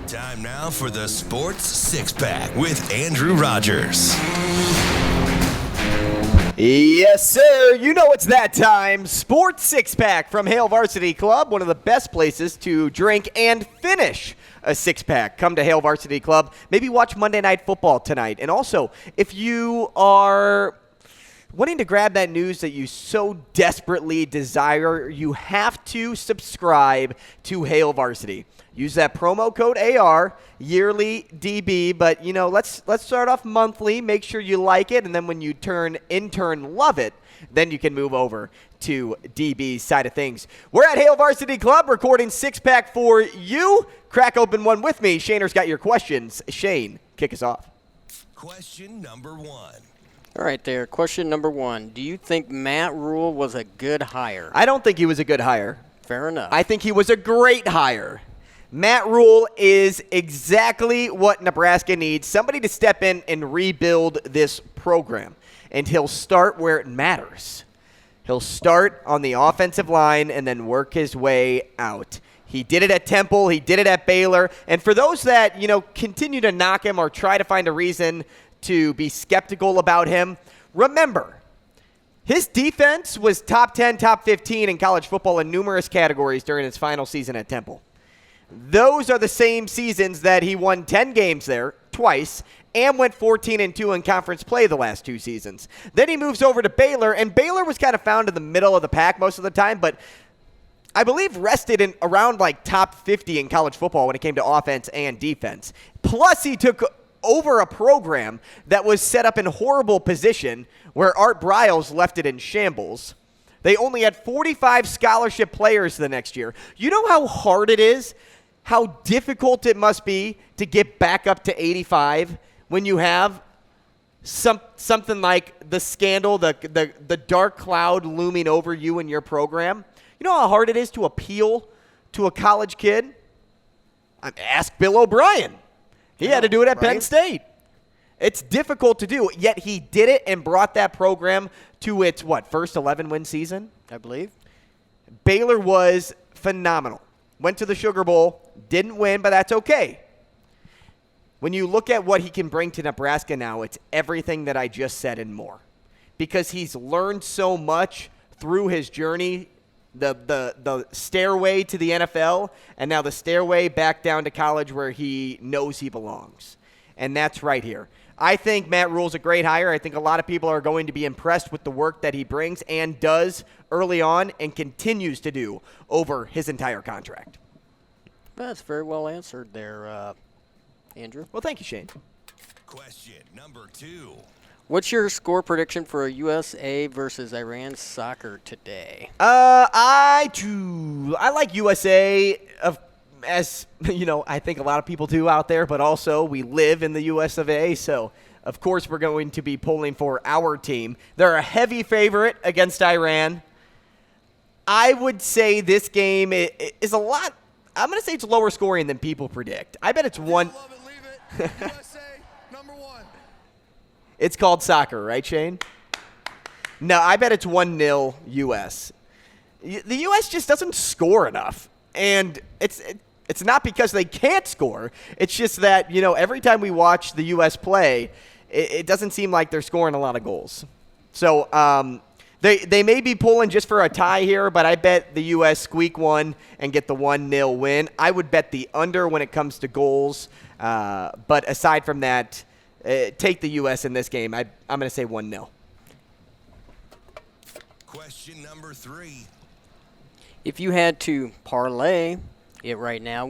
Time now for the Sports Six Pack with Andrew Rogers. Yes, sir. You know it's that time. Sports Six Pack from Hale Varsity Club, one of the best places to drink and finish a six-pack. Come to Hale Varsity Club. Maybe watch Monday Night Football tonight. And also, if you are wanting to grab that news that you so desperately desire, you have to subscribe to Hale Varsity. Use that promo code AR, yearly DB, but, you know, let's start off monthly, make sure you like it, and then when you turn intern love it, then you can move over to DB's side of things. We're at Hale Varsity Club recording six-pack for you. Crack open one with me. Shaner's got your questions. Shane, kick us off. Question number one. All right there. Question number one. Do you think Matt Rhule was a good hire? I don't think he was a good hire. Fair enough. I think he was a great hire. Matt Rhule is exactly what Nebraska needs, somebody to step in and rebuild this program. And he'll start where it matters. He'll start on the offensive line and then work his way out. He did it at Temple. He did it at Baylor. And for those that, you know, continue to knock him or try to find a reason to be skeptical about him, remember, his defense was top 10, top 15 in college football in numerous categories during his final season at Temple. Those are the same seasons that he won 10 games there twice and went 14-2 in conference play the last two seasons. Then he moves over to Baylor, and Baylor was kind of found in the middle of the pack most of the time, but I believe rested in around like top 50 in college football when it came to offense and defense. Plus, he took over a program that was set up in horrible position where Art Briles left it in shambles. They only had 45 scholarship players the next year. You know how hard it is? How difficult it must be to get back up to 85 when you have something like the scandal, the dark cloud looming over you and your program. You know how hard it is to appeal to a college kid? Ask Bill O'Brien. He had to do it at Penn State. It's difficult to do, yet he did it and brought that program to its, first 11-win season? I believe. Baylor was phenomenal. Went to the Sugar Bowl, didn't win, but that's okay. When you look at what he can bring to Nebraska now, it's everything that I just said and more. Because he's learned so much through his journey, the stairway to the NFL, and now the stairway back down to college where he knows he belongs. And that's right here. I think Matt Rhule's a great hire. I think a lot of people are going to be impressed with the work that he brings and does early on and continues to do over his entire contract. That's very well answered there, Andrew. Well, thank you, Shane. Question number two. What's your score prediction for USA versus Iran soccer today? I like USA, as you know, I think a lot of people do out there, but also we live in the US of A, so of course we're going to be pulling for our team. They're a heavy favorite against Iran. I would say this game is a lot. I'm going to say it's lower scoring than people predict. I bet it's one. Love it, leave it. USA, number one. It's called soccer, right, Shane? No, I bet it's 1-0 U.S. The U.S. just doesn't score enough, and it's not because they can't score. It's just that, you know, every time we watch the U.S. play, it doesn't seem like they're scoring a lot of goals. So they may be pulling just for a tie here, but I bet the U.S. squeak one and get the 1-0 win. I would bet the under when it comes to goals, but aside from that, take the U.S. in this game. I'm going to say 1-0. Question number three. If you had to parlay it right now,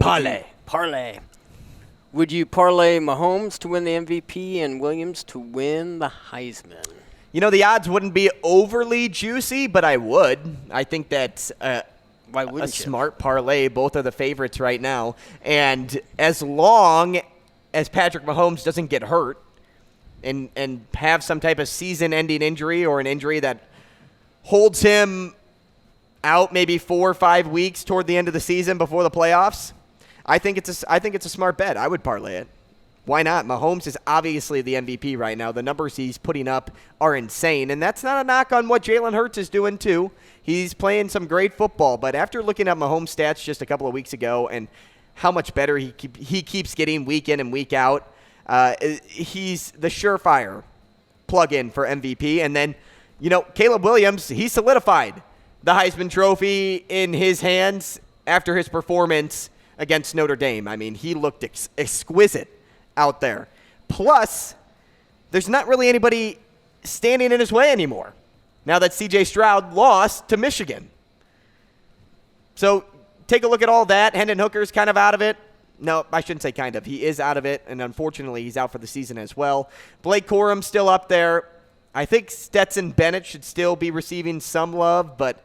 would you parlay Mahomes to win the MVP and Williams to win the Heisman? You know, the odds wouldn't be overly juicy, but I would. I think that's Why wouldn't a you? smart parlay. Both are the favorites right now. And as long as Patrick Mahomes doesn't get hurt and have some type of season-ending injury or an injury that holds him out maybe 4 or 5 weeks toward the end of the season before the playoffs, I think it's a smart bet. I would parlay it. Why not? Mahomes is obviously the MVP right now. The numbers he's putting up are insane, and that's not a knock on what Jalen Hurts is doing too. He's playing some great football, but after looking at Mahomes' stats just a couple of weeks ago and how much better he keeps getting week in and week out. He's the surefire plug-in for MVP. And then, Caleb Williams, he solidified the Heisman Trophy in his hands after his performance against Notre Dame. I mean, he looked exquisite out there. Plus, there's not really anybody standing in his way anymore now that C.J. Stroud lost to Michigan. So take a look at all that. Hendon Hooker's kind of out of it. No, I shouldn't say kind of. He is out of it, and unfortunately, he's out for the season as well. Blake Corum's still up there. I think Stetson Bennett should still be receiving some love, but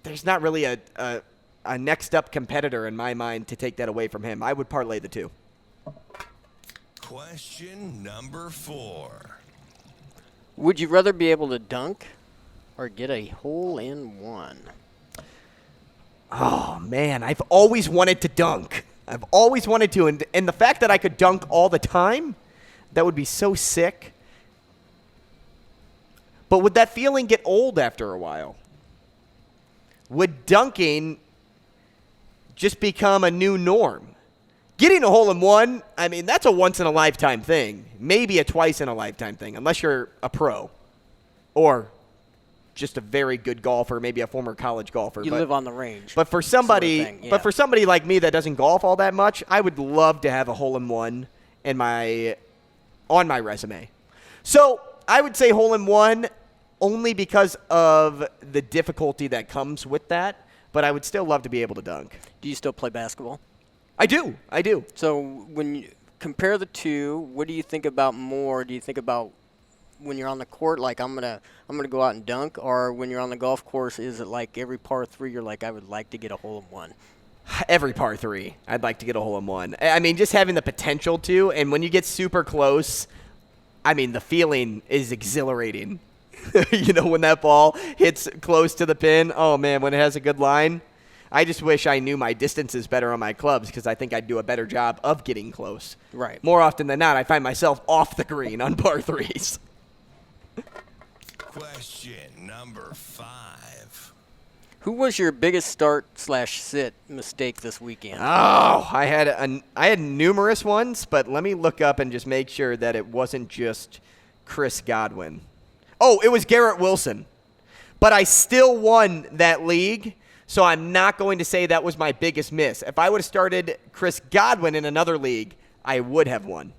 there's not really a next-up competitor in my mind to take that away from him. I would parlay the two. Question number 4. Would you rather be able to dunk or get a hole-in-one? Oh, man, I've always wanted to dunk. I've always wanted to, and the fact that I could dunk all the time, that would be so sick. But would that feeling get old after a while? Would dunking just become a new norm? Getting a hole-in-one, I mean, that's a once-in-a-lifetime thing. Maybe a twice-in-a-lifetime thing, unless you're a pro or just a very good golfer, maybe a former college golfer. You live on the range. But for somebody, sort of thing, yeah. but for somebody like me that doesn't golf all that much, I would love to have a hole-in-one on my resume. So I would say hole-in-one only because of the difficulty that comes with that, but I would still love to be able to dunk. Do you still play basketball? I do. So when you compare the two, what do you think about more? Do you think about when you're on the court, like I'm gonna go out and dunk, or when you're on the golf course, is it like every par 3 you're like, I would like to get a hole-in-one? Every par 3, I'd like to get a hole-in-one. I mean, just having the potential to, and when you get super close, I mean, the feeling is exhilarating. When that ball hits close to the pin, oh man, when it has a good line. I just wish I knew my distances better on my clubs because I think I'd do a better job of getting close. Right. More often than not, I find myself off the green on par 3s. Question number 5. Who was your biggest start/sit mistake this weekend? Oh, I had numerous ones, but let me look up and just make sure that it wasn't just Chris Godwin. Oh, it was Garrett Wilson. But I still won that league, so I'm not going to say that was my biggest miss. If I would have started Chris Godwin in another league, I would have won.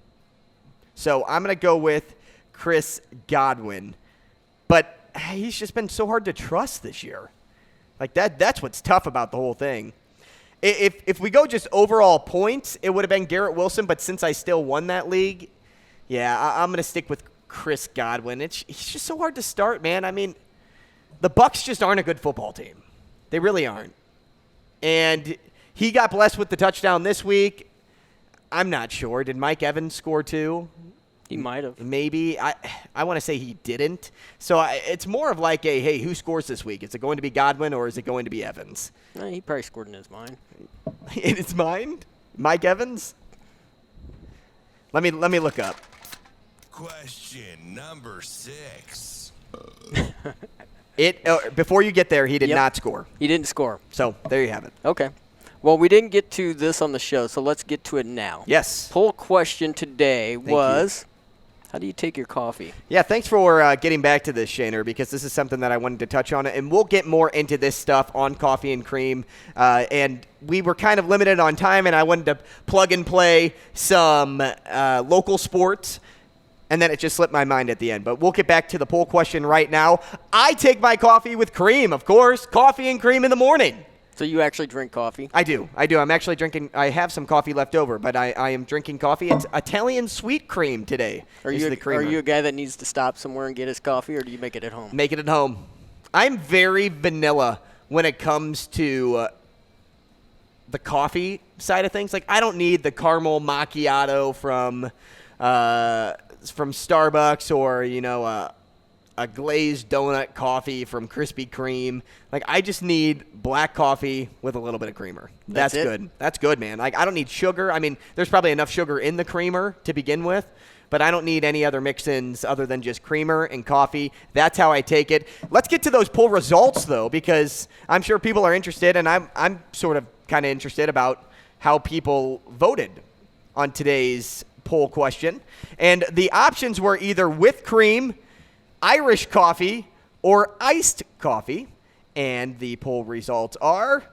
So I'm going to go with Chris Godwin. But he's just been so hard to trust this year. Like that's what's tough about the whole thing. If we go just overall points, it would have been Garrett Wilson, but since I still won that league, yeah, I'm going to stick with Chris Godwin. He's just so hard to start, man. I mean, the Bucs just aren't a good football team. They really aren't. And he got blessed with the touchdown this week. I'm not sure. Did Mike Evans score too? He might have. Maybe. I want to say he didn't. So it's more of like hey, who scores this week? Is it going to be Godwin or is it going to be Evans? He probably scored in his mind. In his mind? Mike Evans? Let me look up. Question number 6. Before you get there, he did not score. He didn't score. So there you have it. Okay. Well, we didn't get to this on the show, so let's get to it now. Yes. Poll question today was, how do you take your coffee? Yeah, thanks for getting back to this, Shaner, because this is something that I wanted to touch on. And we'll get more into this stuff on Coffee and Cream. And we were kind of limited on time, and I wanted to plug and play some local sports. And then it just slipped my mind at the end. But we'll get back to the poll question right now. I take my coffee with cream, of course. Coffee and cream in the morning. So you actually drink coffee? I do. I'm actually drinking. I have some coffee left over, but I am drinking coffee. It's Italian sweet cream today. Are you a guy that needs to stop somewhere and get his coffee, or do you make it at home? Make it at home. I'm very vanilla when it comes to the coffee side of things. Like, I don't need the caramel macchiato from Starbucks or, a glazed donut coffee from Krispy Kreme. Like, I just need black coffee with a little bit of creamer. That's good. That's good, man. Like, I don't need sugar. I mean, there's probably enough sugar in the creamer to begin with, but I don't need any other mix-ins other than just creamer and coffee. That's how I take it. Let's get to those poll results, though, because I'm sure people are interested, and I'm sort of kind of interested about how people voted on today's poll question. And the options were either with cream, Irish coffee, or iced coffee. And the poll results are,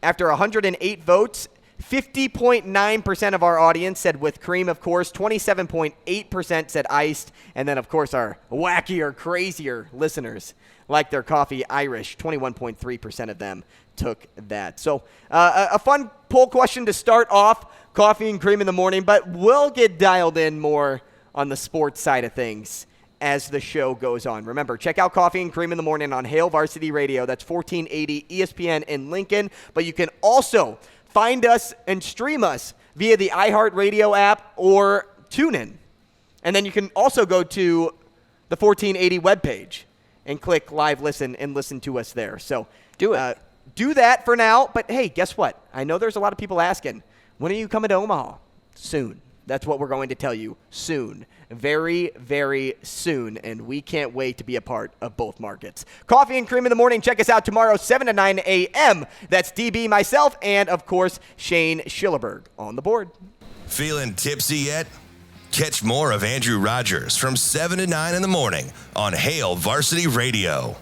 after 108 votes, 50.9% of our audience said with cream, of course. 27.8% said iced. And then, of course, our wackier, crazier listeners like their coffee Irish. 21.3% of them took that. So a fun poll question to start off, coffee and cream in the morning. But we'll get dialed in more on the sports side of things as the show goes on. Remember, check out Coffee and Cream in the Morning on Hail Varsity Radio. That's 1480 ESPN in Lincoln. But you can also find us and stream us via the iHeartRadio app or TuneIn. And then you can also go to the 1480 webpage and click Live Listen and listen to us there. So do it. Do that for now. But, hey, guess what? I know there's a lot of people asking, when are you coming to Omaha? Soon. That's what we're going to tell you. Soon. Very, very soon. And we can't wait to be a part of both markets. Coffee and Cream in the Morning. Check us out tomorrow, 7 to 9 a.m. That's DB, myself, and, of course, Shane Schillerberg on the board. Feeling tipsy yet? Catch more of Andrew Rogers from 7 to 9 in the morning on Hail Varsity Radio.